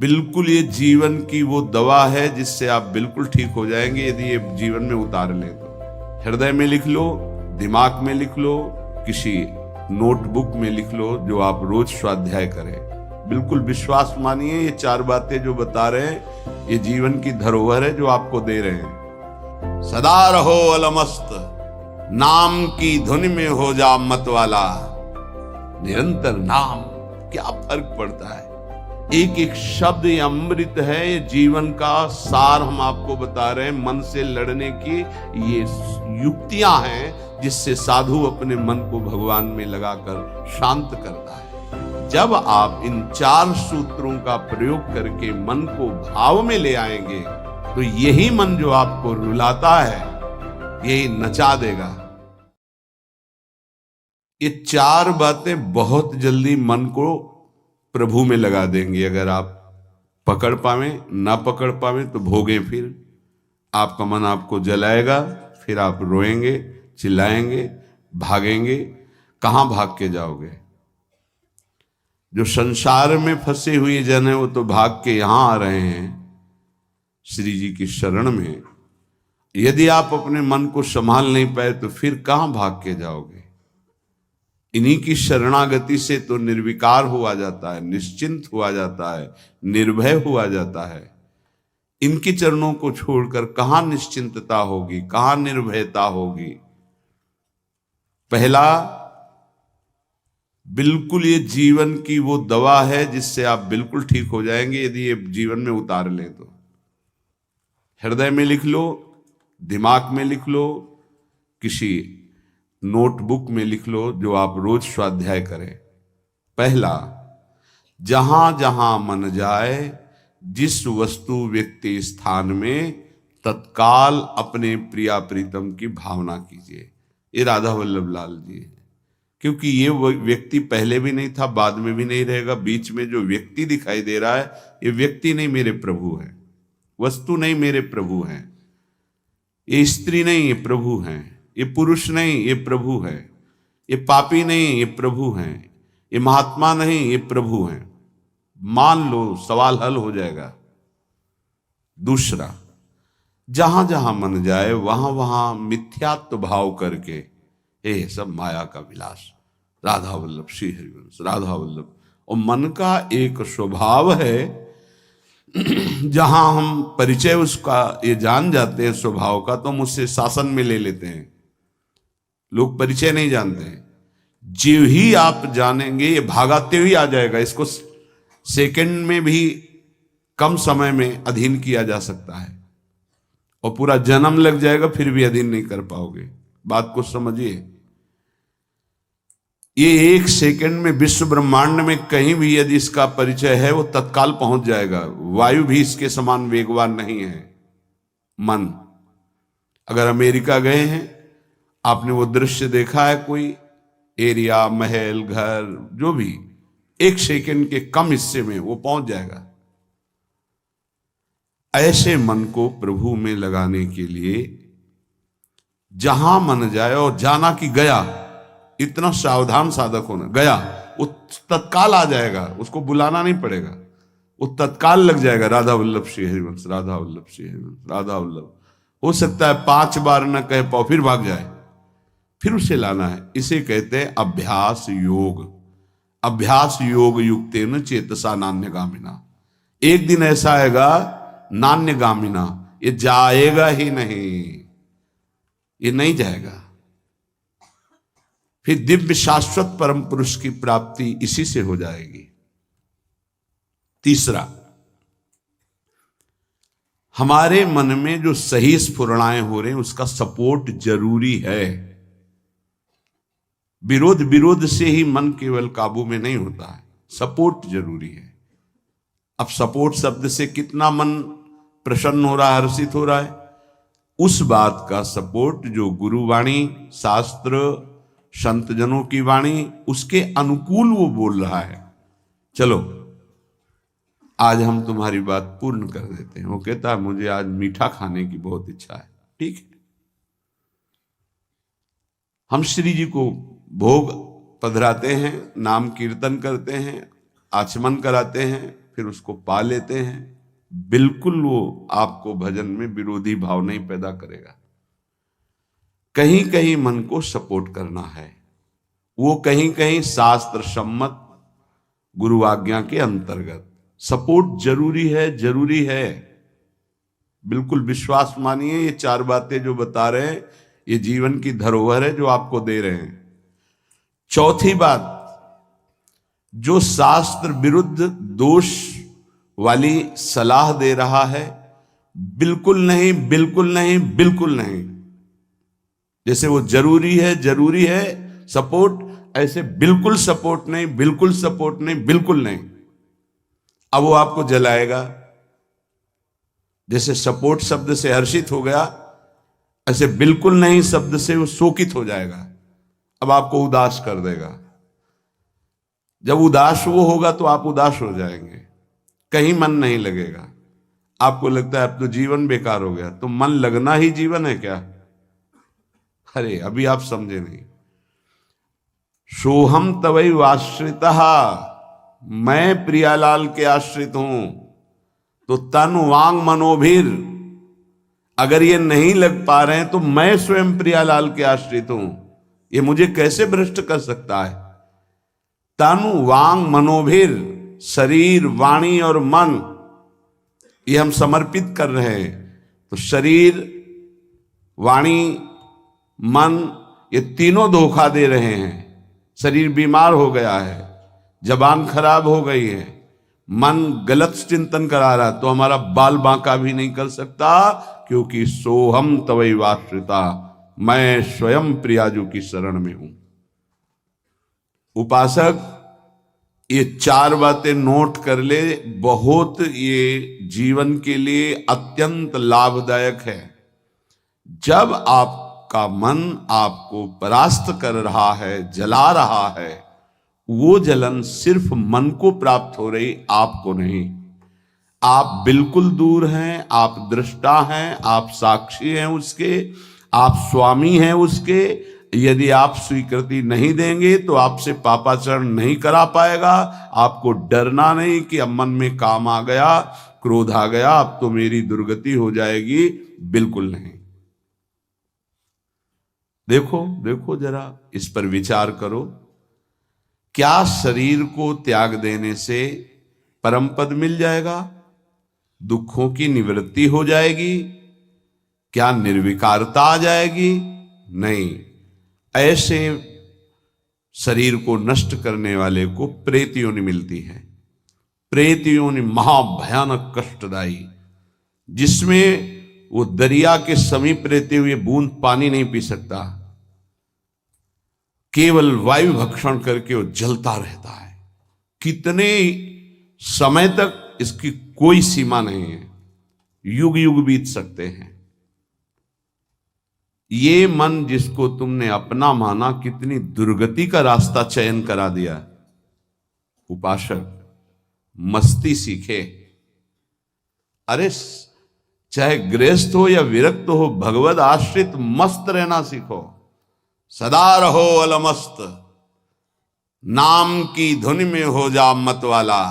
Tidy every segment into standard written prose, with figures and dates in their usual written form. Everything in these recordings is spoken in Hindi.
बिल्कुल ये जीवन की वो दवा है जिससे आप बिल्कुल ठीक हो जाएंगे यदि ये जीवन में उतार लें तो। हृदय में लिख लो, दिमाग में लिख लो, किसी नोटबुक में लिख लो, जो आप रोज स्वाध्याय करें। बिल्कुल विश्वास मानिए, ये 4 बातें जो बता रहे हैं ये जीवन की धरोहर है जो आपको दे रहे हैं। सदा रहो अलमस्त, नाम की धुन में हो जा मत वाला, निरंतर नाम। क्या फर्क पड़ता है, एक एक शब्द ये अमृत है, ये जीवन का सार हम आपको बता रहे हैं। मन से लड़ने की ये युक्तियां हैं जिससे साधु अपने मन को भगवान में लगाकर शांत करता है। जब आप इन 4 सूत्रों का प्रयोग करके मन को भाव में ले आएंगे तो यही मन जो आपको रुलाता है यही नचा देगा। ये 4 बातें बहुत जल्दी मन को प्रभु में लगा देंगे। अगर आप पकड़ पावे, ना पकड़ पावे तो भोगे। फिर आपका मन आपको जलाएगा, फिर आप रोएंगे, चिल्लाएंगे, भागेंगे। कहां भाग के जाओगे? जो संसार में फंसे हुए जन है वो तो भाग के यहां आ रहे हैं श्री जी की शरण में। यदि आप अपने मन को संभाल नहीं पाए तो फिर कहां भाग के जाओगे? इन्हीं की शरणागति से तो निर्विकार हुआ जाता है, निश्चिंत हुआ जाता है, निर्भय हुआ जाता है। इनके चरणों को छोड़कर कहां निश्चिंतता होगी, कहां निर्भयता होगी? पहला, बिल्कुल ये जीवन की वो दवा है जिससे आप बिल्कुल ठीक हो जाएंगे यदि ये जीवन में उतार लें तो। हृदय में लिख लो, दिमाग में लिख लो, किसी नोटबुक में लिख लो, जो आप रोज स्वाध्याय करें। पहला, जहां जहां मन जाए, जिस वस्तु व्यक्ति स्थान में, तत्काल अपने प्रिया प्रीतम की भावना कीजिए। ये राधा वल्लभ लाल जी है। क्योंकि ये व्यक्ति पहले भी नहीं था, बाद में भी नहीं रहेगा। बीच में जो व्यक्ति दिखाई दे रहा है ये व्यक्ति नहीं, मेरे प्रभु है। वस्तु नहीं, मेरे प्रभु हैं। ये स्त्री नहीं, ये प्रभु हैं। ये पुरुष नहीं, ये प्रभु है। ये पापी नहीं, ये प्रभु हैं। ये महात्मा नहीं, ये प्रभु हैं। मान लो, सवाल हल हो जाएगा। दूसरा, जहां जहां मन जाए वहां वहां मिथ्यात्व भाव करके, ये सब माया का विलास, राधा वल्लभ श्री हरिवंश, राधा वल्लभ। और मन का एक स्वभाव है, जहां हम परिचय उसका ये जान जाते हैं स्वभाव का, तो हम उससे शासन में ले लेते हैं। लोग परिचय नहीं जानते हैं। जो ही आप जानेंगे ये भागाते हुए आ जाएगा। इसको सेकंड में भी कम समय में अधीन किया जा सकता है और पूरा जन्म लग जाएगा फिर भी अधीन नहीं कर पाओगे। बात को समझिए। ये 1 सेकंड में विश्व ब्रह्मांड में कहीं भी यदि इसका परिचय है वो तत्काल पहुंच जाएगा। वायु भी इसके समान वेगवान नहीं है। मन, अगर अमेरिका गए हैं, आपने वो दृश्य देखा है, कोई एरिया, महल, घर, जो भी 1 सेकंड के कम हिस्से में वो पहुंच जाएगा। ऐसे मन को प्रभु में लगाने के लिए जहां मन जाए, और जाना कि गया, इतना सावधान साधक होना। गया वो तत्काल आ जाएगा, उसको बुलाना नहीं पड़ेगा, वो तत्काल लग जाएगा। राधा वल्लभ श्री हरिवंश, राधा वल्लभ श्री हरिवंश, राधा वल्लभ। हो सकता है 5 बार न कहे पाओ, फिर भाग जाए, फिर उसे लाना है। इसे कहते हैं अभ्यास योग। अभ्यास योग युक्तेन चेतसा नान्यगामिना। एक दिन ऐसा आएगा नान्यगामिना, ये जाएगा ही नहीं, ये नहीं जाएगा। फिर दिव्य शाश्वत परम पुरुष की प्राप्ति इसी से हो जाएगी। तीसरा, हमारे मन में जो सही स्फुरणाएं हो रहे हैं उसका सपोर्ट जरूरी है। विरोध से ही मन केवल काबू में नहीं होता है, सपोर्ट जरूरी है। अब सपोर्ट शब्द से कितना मन प्रसन्न हो रहा है, हर्षित हो रहा है, उस बात का सपोर्ट जो गुरुवाणी, शास्त्र, संतजनों की वाणी, उसके अनुकूल वो बोल रहा है। चलो आज हम तुम्हारी बात पूर्ण कर देते हैं। वो कहता है मुझे आज मीठा खाने की बहुत इच्छा है। ठीक है, हम श्री जी को भोग पधराते हैं, नाम कीर्तन करते हैं, आचमन कराते हैं, फिर उसको पा लेते हैं, बिल्कुल वो आपको भजन में विरोधी भाव नहीं पैदा करेगा। कहीं कहीं मन को सपोर्ट करना है, वो कहीं कहीं शास्त्र सम्मत गुरु आज्ञा के अंतर्गत सपोर्ट जरूरी है, जरूरी है। बिल्कुल विश्वास मानिए, ये 4 बातें जो बता रहे हैं ये जीवन की धरोहर है जो आपको दे रहे हैं। चौथी बात, जो शास्त्र विरुद्ध दोष वाली सलाह दे रहा है, बिल्कुल नहीं, बिल्कुल नहीं, बिल्कुल नहीं। जैसे वो जरूरी है सपोर्ट, ऐसे बिल्कुल सपोर्ट नहीं, बिल्कुल सपोर्ट नहीं, बिल्कुल नहीं। अब वो आपको जलाएगा। जैसे सपोर्ट शब्द से हर्षित हो गया, ऐसे बिल्कुल नहीं शब्द से वो शोकित हो जाएगा। अब आपको उदास कर देगा। जब उदास वो होगा तो आप उदास हो जाएंगे, कहीं मन नहीं लगेगा। आपको लगता है अब तो जीवन बेकार हो गया, तो मन लगना ही जीवन है क्या? अरे अभी आप समझे नहीं। सोहम तवै आश्रितः, मैं प्रियालाल के आश्रित हूं। तो तन वांग मनोभीर, अगर ये नहीं लग पा रहे हैं तो मैं स्वयं प्रियालाल के आश्रित हूं। ये मुझे कैसे भ्रष्ट कर सकता है? तन वांग मनोभीर, शरीर वाणी और मन, ये हम समर्पित कर रहे हैं। तो शरीर वाणी मन, ये तीनों धोखा दे रहे हैं। शरीर बीमार हो गया है, जबान खराब हो गई है, मन गलत चिंतन करा रहा, तो हमारा बाल बांका भी नहीं कर सकता, क्योंकि सोहम तवै आश्रिता, मैं स्वयं प्रियाजू की शरण में हूं। उपासक ये 4 बातें नोट कर ले, बहुत ये जीवन के लिए अत्यंत लाभदायक है। जब आपका मन आपको परास्त कर रहा है, जला रहा है, वो जलन सिर्फ मन को प्राप्त हो रही, आपको नहीं। आप बिल्कुल दूर हैं, आप दृष्टा हैं, आप साक्षी हैं उसके, आप स्वामी हैं उसके। यदि आप स्वीकृति नहीं देंगे तो आपसे पापाचरण नहीं करा पाएगा। आपको डरना नहीं कि अब मन में काम आ गया, क्रोध आ गया, अब तो मेरी दुर्गति हो जाएगी, बिल्कुल नहीं। देखो जरा, इस पर विचार करो। क्या शरीर को त्याग देने से परम पद मिल जाएगा? दुखों की निवृत्ति हो जाएगी? क्या निर्विकारता आ जाएगी? नहीं। ऐसे शरीर को नष्ट करने वाले को प्रेत योनि मिलती है। प्रेत योनि महाभयानक कष्टदायी, जिसमें वो दरिया के समीप रहते हुए बूंद पानी नहीं पी सकता, केवल वायु भक्षण करके वो जलता रहता है। कितने समय तक, इसकी कोई सीमा नहीं है, युग युग बीत सकते हैं। ये मन जिसको तुमने अपना माना, कितनी दुर्गति का रास्ता चयन करा दिया। उपासक मस्ती सीखे। अरे चाहे गृहस्थ हो या विरक्त हो, भगवद आश्रित मस्त रहना सीखो। सदा रहो अलमस्त, नाम की धुन में हो जा मत वाला।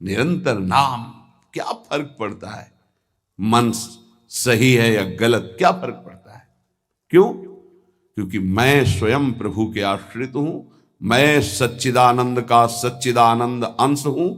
निरंतर नाम, क्या फर्क पड़ता है मन सही है या गलत, क्या फर्क पड़ता है? क्यों? क्योंकि मैं स्वयं प्रभु के आश्रित हूं। मैं सच्चिदानंद का सच्चिदानंद अंश हूं।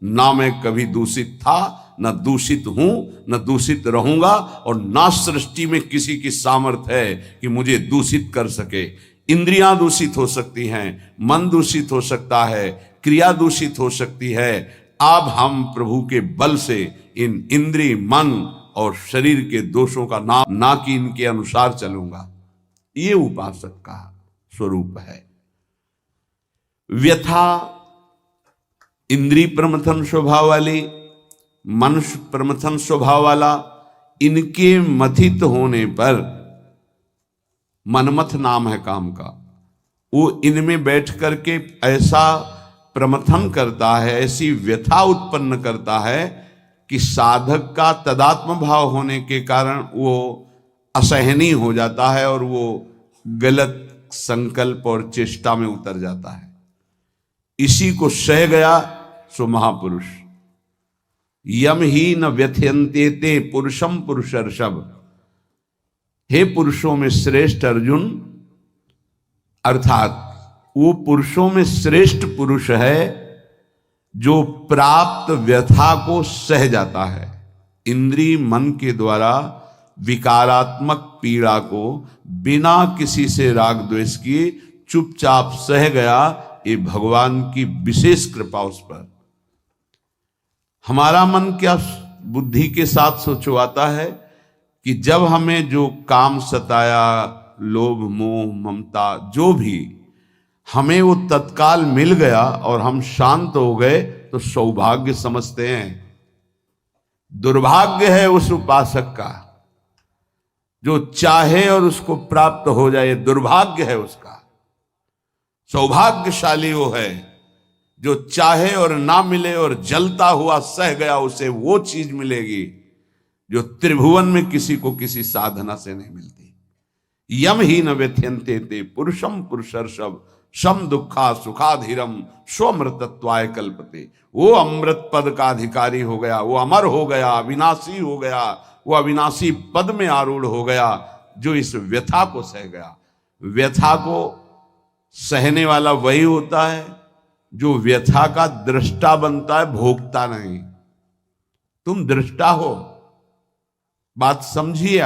ना मैं कभी दूषित था, न दूषित हूं, न दूषित रहूंगा, और ना सृष्टि में किसी की सामर्थ्य है कि मुझे दूषित कर सके। इंद्रियां दूषित हो सकती हैं, मन दूषित हो सकता है, क्रिया दूषित हो सकती है। अब हम प्रभु के बल से इन इंद्रिय, मन और शरीर के दोषों का नाम, ना कि इनके अनुसार चलूंगा। ये उपासक का स्वरूप है। व्यथा इंद्रिय प्रमथन स्वभाव वाली, मनुष्य प्रमथन स्वभाव वाला, इनके मथित होने पर, मनमथ नाम है काम का, वो इनमें बैठ करके ऐसा प्रमथन करता है, ऐसी व्यथा उत्पन्न करता है कि साधक का तदात्म भाव होने के कारण वो असहनीय हो जाता है और वो गलत संकल्प और चेष्टा में उतर जाता है। इसी को सह गया सो महापुरुष। यम ही न व्यथयन्ते ते पुरुषम पुरुषर्षभ। हे पुरुषों में श्रेष्ठ अर्जुन, अर्थात वो पुरुषों में श्रेष्ठ पुरुष है जो प्राप्त व्यथा को सह जाता है। इंद्रिय मन के द्वारा विकारात्मक पीड़ा को बिना किसी से राग द्वेष किए चुपचाप सह गया, ये भगवान की विशेष कृपा उस पर। हमारा मन क्या बुद्धि के साथ सोचवाता है कि जब हमें जो काम सताया, लोभ मोह ममता जो भी, हमें वो तत्काल मिल गया और हम शांत हो गए तो सौभाग्य समझते हैं। दुर्भाग्य है उस उपासक का जो चाहे और उसको प्राप्त हो जाए, दुर्भाग्य है उसका। सौभाग्यशाली वो है जो चाहे और ना मिले और जलता हुआ सह गया, उसे वो चीज मिलेगी जो त्रिभुवन में किसी को किसी साधना से नहीं मिलती। यम ही न व्यथयन्ते ते पुरुषम पुरुषर्षभ सम दुखा सुखाधीरम स्वमृतत्वाय कल्पते। वो अमृत पद का अधिकारी हो गया, वो अमर हो गया, अविनाशी हो गया, वो अविनाशी पद में आरूढ़ हो गया जो इस व्यथा को सह गया। व्यथा को सहने वाला वही होता है जो व्यथा का दृष्टा बनता है, भोगता नहीं। तुम दृष्टा हो, बात समझिए।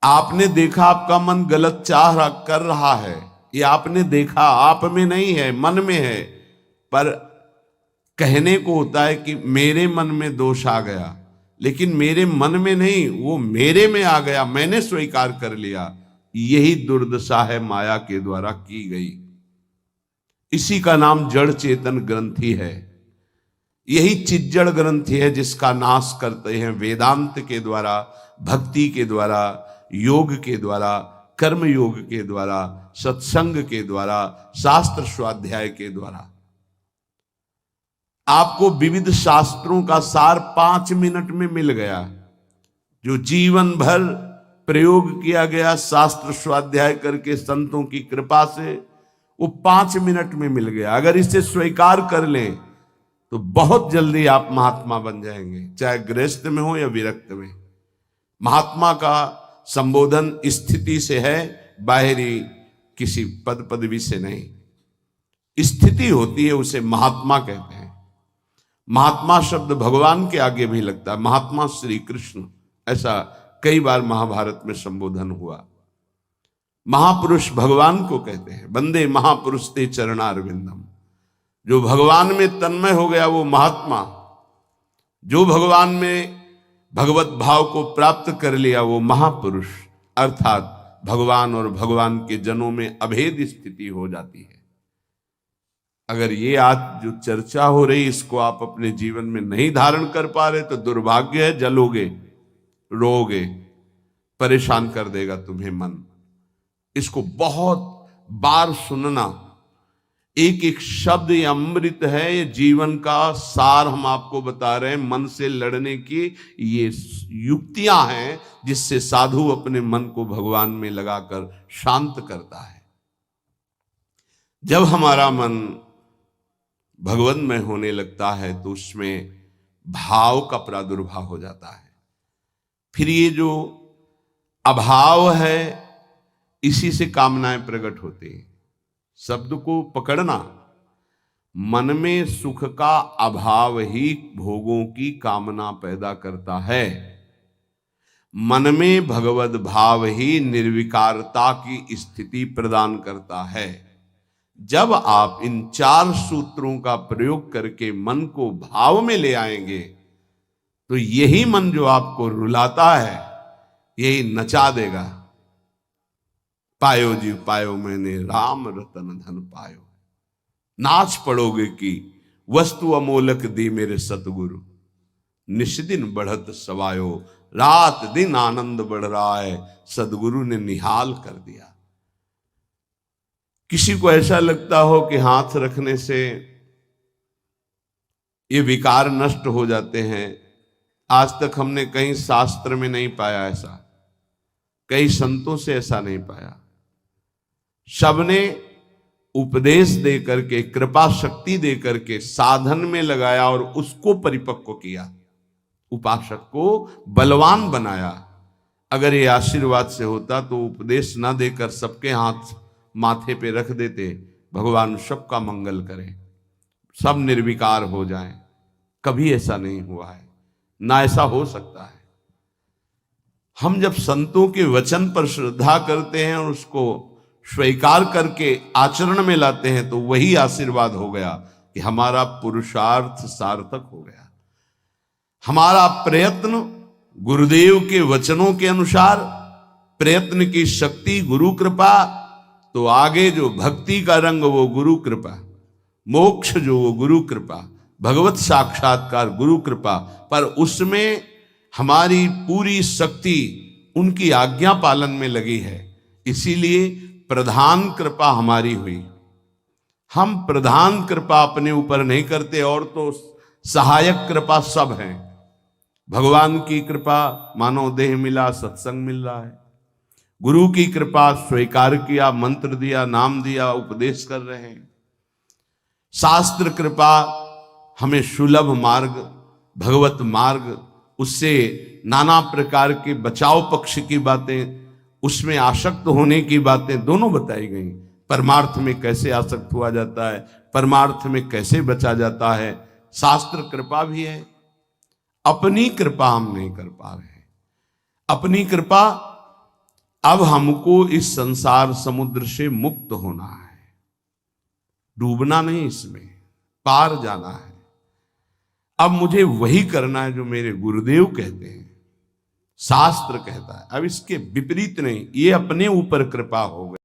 आपने देखा आपका मन गलत चाह कर रहा है, ये आपने देखा, आप में नहीं है, मन में है। पर कहने को होता है कि मेरे मन में दोष आ गया, लेकिन मेरे मन में नहीं, वो मेरे में आ गया, मैंने स्वीकार कर लिया। यही दुर्दशा है माया के द्वारा की गई। इसी का नाम जड़ चेतन ग्रंथि है। यही चिज्जड़ ग्रंथि है जिसका नाश करते हैं वेदांत के द्वारा, भक्ति के द्वारा, योग के द्वारा, कर्म योग के द्वारा, सत्संग के द्वारा, शास्त्र स्वाध्याय के द्वारा। आपको विविध शास्त्रों का सार 5 मिनट में मिल गया। जो जीवन भर प्रयोग किया गया शास्त्र स्वाध्याय करके संतों की कृपा से, वो 5 मिनट में मिल गया। अगर इसे स्वीकार कर लें तो बहुत जल्दी आप महात्मा बन जाएंगे, चाहे गृहस्थ में हो या विरक्त में। महात्मा का संबोधन स्थिति से है, बाहरी किसी पद पदवी से नहीं। स्थिति होती है, उसे महात्मा कहते हैं। महात्मा शब्द भगवान के आगे भी लगता है, महात्मा श्री कृष्ण, ऐसा कई बार महाभारत में संबोधन हुआ। महापुरुष भगवान को कहते हैं। वंदे महापुरुष ते चरणारविंदम। जो भगवान में तन्मय हो गया वो महात्मा, जो भगवान में भगवत भाव को प्राप्त कर लिया वो महापुरुष। अर्थात भगवान और भगवान के जनों में अभेद स्थिति हो जाती है। अगर ये आज जो चर्चा हो रही इसको आप अपने जीवन में नहीं धारण कर पा रहे तो दुर्भाग्य है, जलोगे, रोगे, परेशान कर देगा तुम्हें मन। इसको बहुत बार सुनना। एक एक शब्द ये अमृत है, ये जीवन का सार हम आपको बता रहे हैं। मन से लड़ने की ये युक्तियां हैं जिससे साधु अपने मन को भगवान में लगाकर शांत करता है। जब हमारा मन भगवन्मय होने लगता है तो उसमें भाव का प्रादुर्भाव हो जाता है। फिर ये जो अभाव है इसी से कामनाएं प्रकट होती हैं। शब्द को पकड़ना, मन में सुख का अभाव ही भोगों की कामना पैदा करता है। मन में भगवद भाव ही निर्विकारता की स्थिति प्रदान करता है। जब आप इन 4 सूत्रों का प्रयोग करके मन को भाव में ले आएंगे तो यही मन जो आपको रुलाता है यही नचा देगा। पायो जी पायो मैंने राम रतन धन पायो। नाच पड़ोगे कि वस्तु अमोलक दी मेरे सतगुरु। निष्दिन बढ़त सवायो, रात दिन आनंद बढ़ रहा है, सदगुरु ने निहाल कर दिया। किसी को ऐसा लगता हो कि हाथ रखने से ये विकार नष्ट हो जाते हैं, आज तक हमने कहीं शास्त्र में नहीं पाया ऐसा, कई संतों से ऐसा नहीं पाया। सबने उपदेश दे करके, कृपा शक्ति दे करके साधन में लगाया और उसको परिपक्व किया, उपासक को बलवान बनाया। अगर ये आशीर्वाद से होता तो उपदेश ना देकर सबके हाथ माथे पे रख देते, भगवान सबका मंगल करें, सब निर्विकार हो जाएं। कभी ऐसा नहीं हुआ है, ना ऐसा हो सकता है। हम जब संतों के वचन पर श्रद्धा करते हैं और उसको स्वीकार करके आचरण में लाते हैं तो वही आशीर्वाद हो गया कि हमारा पुरुषार्थ सार्थक हो गया। हमारा प्रयत्न गुरुदेव के वचनों के अनुसार, प्रयत्न की शक्ति गुरु कृपा, तो आगे जो भक्ति का रंग वो गुरु कृपा, मोक्ष जो वो गुरु कृपा, भगवत साक्षात्कार गुरु कृपा, पर उसमें हमारी पूरी शक्ति उनकी आज्ञा पालन में लगी है। इसीलिए प्रधान कृपा हमारी हुई। हम प्रधान कृपा अपने ऊपर नहीं करते, और तो सहायक कृपा सब है। भगवान की कृपा मानो देह मिला, सत्संग मिल रहा है। गुरु की कृपा स्वीकार किया, मंत्र दिया, नाम दिया, उपदेश कर रहे हैं। शास्त्र कृपा हमें सुलभ मार्ग, भगवत मार्ग, उससे नाना प्रकार के बचाव पक्ष की बातें, उसमें आसक्त होने की बातें दोनों बताई गई। परमार्थ में कैसे आसक्त हुआ जाता है, परमार्थ में कैसे बचा जाता है, शास्त्र कृपा भी है। अपनी कृपा हम नहीं कर पा रहे हैं। अपनी कृपा, अब हमको इस संसार समुद्र से मुक्त होना है, डूबना नहीं, इसमें पार जाना है। अब मुझे वही करना है जो मेरे गुरुदेव कहते हैं, शास्त्र कहता है। अब इसके विपरीत नहीं, ये अपने ऊपर कृपा हो गई।